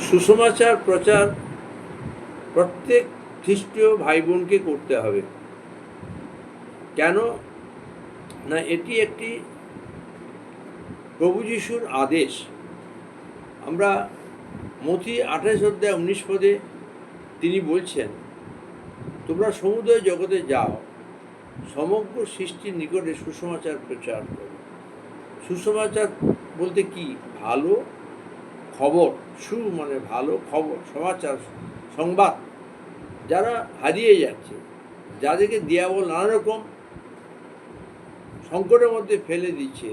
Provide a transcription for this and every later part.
সুসমাচার প্রচার প্রত্যেক খ্রিস্টীয় ভাই বোনকে করতে হবে। কেন না, এটি একটি প্রভু যিশুর আদেশ। আমরা মথি 28:19 তিনি বলছেন, তোমরা সমুদয় জগতে যাও, সমগ্র সৃষ্টির নিকটে সুসমাচার প্রচার করো। সুসমাচার বলতে কি? ভালো খবর। সু মানে ভালো, খবর, সমাচার, সংবাদ। যারা হারিয়ে যাচ্ছে, যাদেরকে দিয়াবল নানা রকম সংকটের মধ্যে ফেলে দিচ্ছে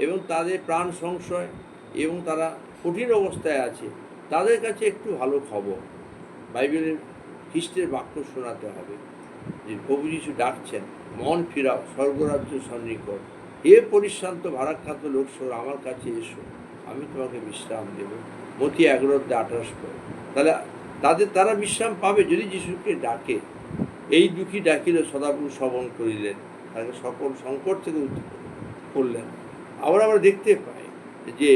এবং তাদের প্রাণ সংশয় এবং তারা কঠিন অবস্থায় আছে, তাদের কাছে একটু ভালো খবর, বাইবেলের খ্রিস্টের বাক্য শোনাতে হবে যে প্রভু যিশু ডাকছেন, মন ফিরাও, স্বর্গরাজ্য সন্নিকট। হে পরিশ্রান্ত ভারাক্রান্ত লোকসর, আমার কাছে এসো, আমি তোমাকে বিশ্রাম দেব। মথি 11:28। তাহলে তারা বিশ্রাম পাবে যদি যিশুকে ডাকে। এই দুঃখী ডাকিল সদাপ্রভু শ্রবণ করিলেন, তাকে সকল সংকট থেকে করলেন। আবার আমরা দেখতে পাই যে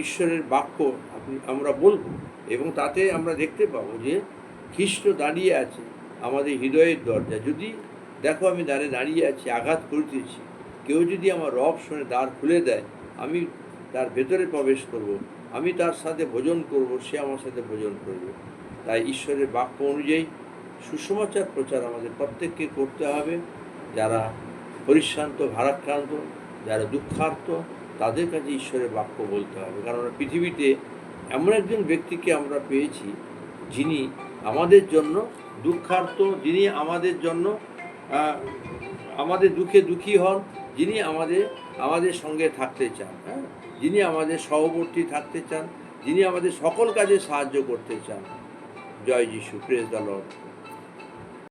ঈশ্বরের বাক্য আমরা বলবো এবং তাতে আমরা দেখতে পাবো যে খ্রিস্ট দাঁড়িয়ে আছে আমাদের হৃদয়ের দরজা। যদি দেখো আমি দাঁড়িয়ে আছি, আঘাত করিতেছি, কেউ যদি আমার রব শুনে দ্বার খুলে দেয়, আমি তার ভেতরে প্রবেশ করব, আমি তার সাথে ভোজন করব, সে আমার সাথে ভোজন করবে। তাই ঈশ্বরের বাক্য অনুযায়ী সুসমাচার প্রচার আমাদের প্রত্যেককে করতে হবে। যারা পরিশ্রান্ত ভারাক্রান্ত, যারা দুঃখার্ত, তাদের কাছে ঈশ্বরের বাক্য বলতে হবে। কারণ পৃথিবীতে এমন একজন ব্যক্তিকে আমরা পেয়েছি যিনি আমাদের জন্য দুঃখার্ত, যিনি আমাদের জন্য আমাদের দুঃখে দুঃখী হন, যিনি আমাদের সঙ্গে থাকতে চান, যিনি আমাদের সহবর্তী থাকতে চান, যিনি আমাদের সকল কাজে সাহায্য করতে চান। জয় যিশু, প্রেজ দ্য লর্ড।